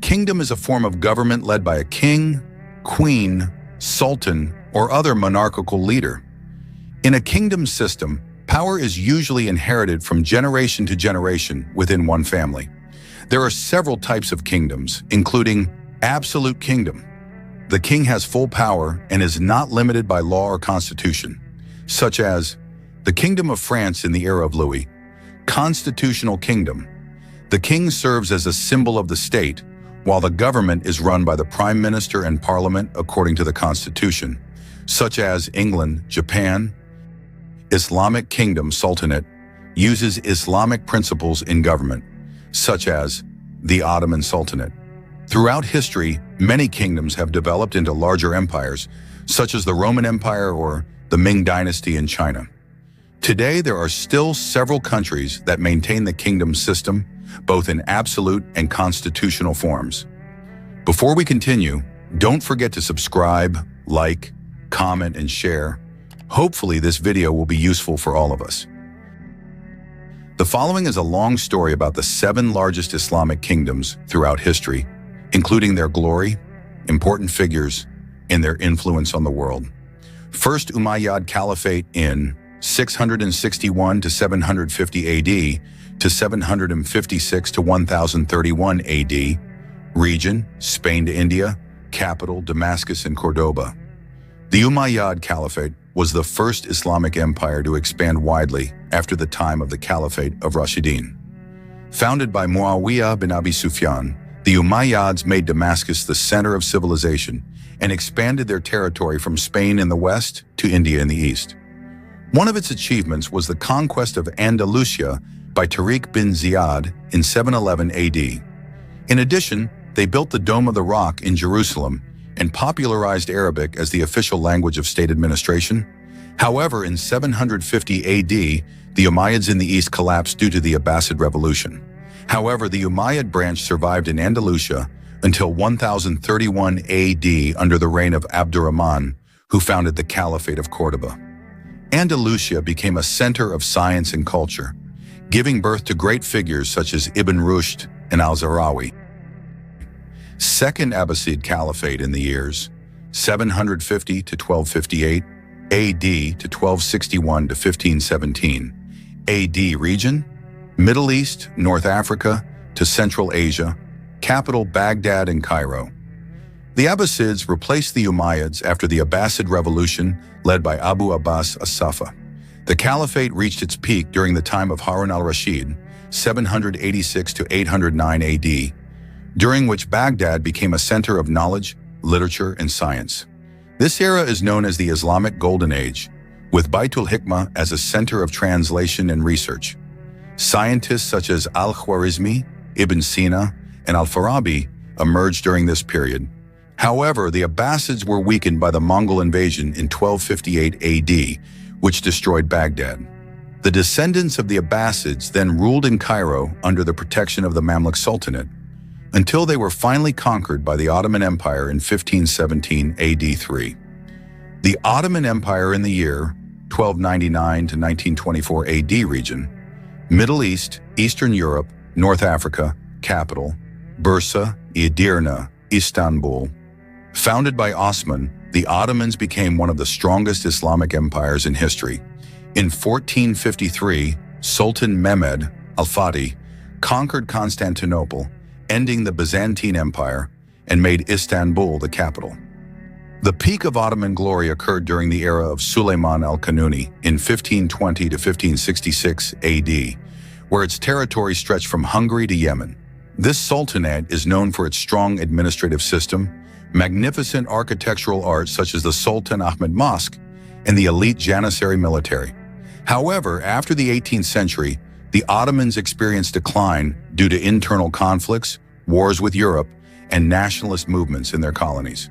kingdom is a form of government led by a king, queen, sultan, or other monarchical leader. In a kingdom system, power is usually inherited from generation to generation within one family. There are several types of kingdoms, including absolute kingdom. The king has full power and is not limited by law or constitution, such as the Kingdom of France in the era of Louis. Constitutional kingdom. The king serves as a symbol of the state, while the government is run by the prime minister and parliament according to the constitution, such as England, Japan. Islamic kingdom sultanate uses Islamic principles in government, such as the Ottoman Sultanate. Throughout history, many kingdoms have developed into larger empires, such as the Roman Empire or the Ming Dynasty in China. Today, there are still several countries that maintain the kingdom system, both in absolute and constitutional forms. Before we continue, don't forget to subscribe, like, comment, and share. Hopefully, this video will be useful for all of us. The following is a long story about the 7 largest Islamic kingdoms throughout history, including their glory, important figures, and their influence on the world. First, Umayyad Caliphate in 661 to 750 AD to 756 to 1031 AD. Region, Spain to India. Capital, Damascus and Cordoba. The Umayyad Caliphate was the first Islamic empire to expand widely after the time of the Caliphate of Rashidun. Founded by Muawiyah bin Abi Sufyan, the Umayyads made Damascus the center of civilization and expanded their territory from Spain in the west to India in the east. One of its achievements was the conquest of Andalusia by Tariq bin Ziyad in 711 AD. In addition, they built the Dome of the Rock in Jerusalem and popularized Arabic as the official language of state administration. However, in 750 AD, the Umayyads in the east collapsed due to the Abbasid Revolution. However, the Umayyad branch survived in Andalusia until 1031 AD under the reign of Abdurrahman, who founded the Caliphate of Cordoba. Andalusia became a center of science and culture, giving birth to great figures such as Ibn Rushd and al-Zahrawi. Second Abbasid Caliphate in the years 750 to 1258 AD to 1261 to 1517 AD. Region, Middle East, North Africa to Central Asia. Capital, Baghdad and Cairo. The Abbasids replaced the Umayyads after the Abbasid Revolution led by Abu Abbas as-Safa. The Caliphate reached its peak during the time of Harun al-Rashid, 786 to 809 AD, during which Baghdad became a center of knowledge, literature, and science. This era is known as the Islamic Golden Age, with Baitul Hikmah as a center of translation and research. Scientists such as al-Khwarizmi, Ibn Sina, and al-Farabi emerged during this period. However, the Abbasids were weakened by the Mongol invasion in 1258 AD, which destroyed Baghdad. The descendants of the Abbasids then ruled in Cairo under the protection of the Mamluk Sultanate, until they were finally conquered by the Ottoman Empire in 1517 AD3. The Ottoman Empire in the year 1299 to 1924 AD. Region, Middle East, Eastern Europe, North Africa. Capital, Bursa, Edirne, Istanbul. Founded by Osman, the Ottomans became one of the strongest Islamic empires in history. In 1453, Sultan Mehmed al-Fatih conquered Constantinople, ending the Byzantine Empire, and made Istanbul the capital. The peak of Ottoman glory occurred during the era of Suleiman al-Kanuni in 1520 to 1566 AD, where its territory stretched from Hungary to Yemen. This sultanate is known for its strong administrative system, magnificent architectural art such as the Sultan Ahmed Mosque, and the elite Janissary military. However, after the 18th century, the Ottomans experienced decline due to internal conflicts, wars with Europe, and nationalist movements in their colonies.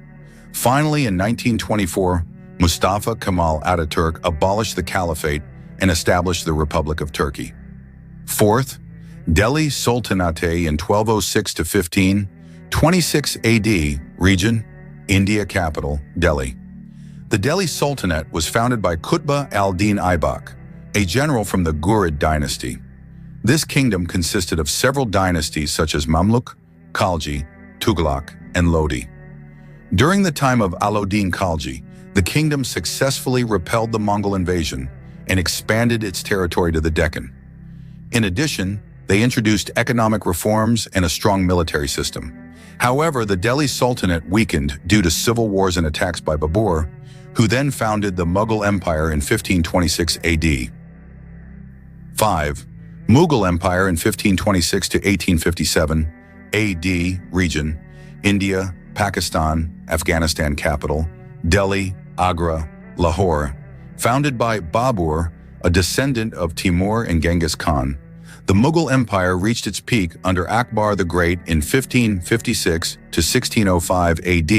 Finally, in 1924, Mustafa Kemal Ataturk abolished the caliphate and established the Republic of Turkey. Fourth, Delhi Sultanate in 1206 to 1526 AD. Region, India. Capital, Delhi. The Delhi Sultanate was founded by Qutb al-Din Aibak, a general from the Ghurid dynasty. This kingdom consisted of several dynasties such as Mamluk, Khalji, Tughlaq, and Lodi. During the time of Alauddin Khalji, the kingdom successfully repelled the Mongol invasion and expanded its territory to the Deccan. In addition, they introduced economic reforms and a strong military system. However, the Delhi Sultanate weakened due to civil wars and attacks by Babur, who then founded the Mughal Empire in 1526 AD. 5. Mughal Empire in 1526 to 1857 AD region, India, Pakistan, Afghanistan capital, Delhi, Agra, Lahore. Founded by Babur, a descendant of Timur and Genghis Khan, the Mughal Empire reached its peak under Akbar the Great in 1556 to 1605 AD,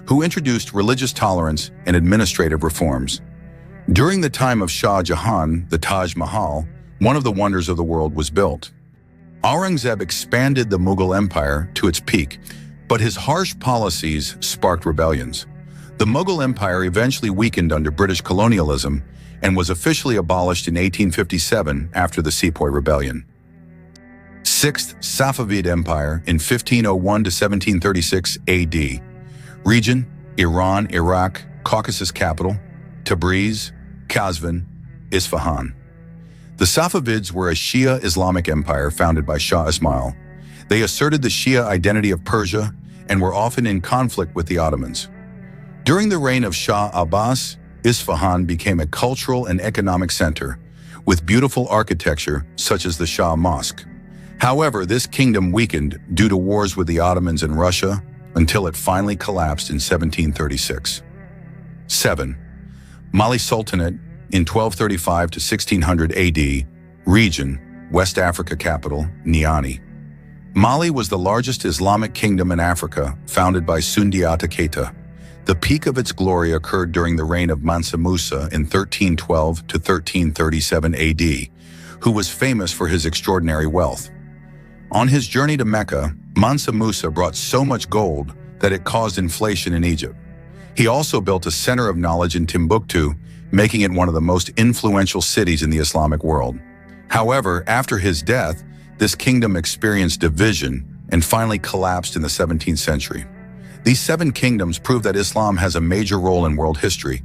who introduced religious tolerance and administrative reforms. During the time of Shah Jahan, the Taj Mahal, one of the wonders of the world, was built. Aurangzeb expanded the Mughal Empire to its peak, but his harsh policies sparked rebellions. The Mughal Empire eventually weakened under British colonialism and was officially abolished in 1857 after the Sepoy Rebellion. 6th Safavid Empire in 1501 to 1736 AD. Region, Iran, Iraq, Caucasus capital, Tabriz, Qazvin, Isfahan. The Safavids were a Shia Islamic empire founded by Shah Ismail. They asserted the Shia identity of Persia and were often in conflict with the Ottomans. During the reign of Shah Abbas, Isfahan became a cultural and economic center, with beautiful architecture such as the Shah Mosque. However, this kingdom weakened due to wars with the Ottomans and Russia until it finally collapsed in 1736. 7. Mali Sultanate in 1235 to 1600 AD, region, West Africa capital, Niani. Mali was the largest Islamic kingdom in Africa, founded by Sundiata Keita. The peak of its glory occurred during the reign of Mansa Musa in 1312 to 1337 AD, who was famous for his extraordinary wealth. On his journey to Mecca, Mansa Musa brought so much gold that it caused inflation in Egypt. He also built a center of knowledge in Timbuktu, making it one of the most influential cities in the Islamic world. However, after his death, this kingdom experienced division and finally collapsed in the 17th century. These 7 kingdoms prove that Islam has a major role in world history.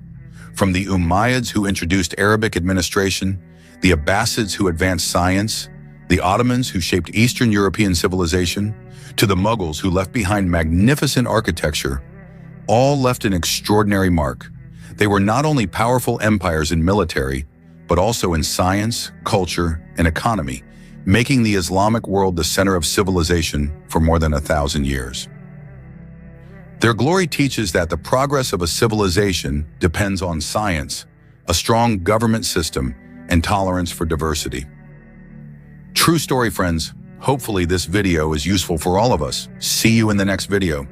From the Umayyads, who introduced Arabic administration, the Abbasids, who advanced science, the Ottomans, who shaped Eastern European civilization, to the Mughals, who left behind magnificent architecture, all left an extraordinary mark. They were not only powerful empires in military, but also in science, culture, and economy, making the Islamic world the center of civilization for more than 1,000 years. Their glory teaches that the progress of a civilization depends on science, a strong government system, and tolerance for diversity. True story, friends. Hopefully this video is useful for all of us. See you in the next video.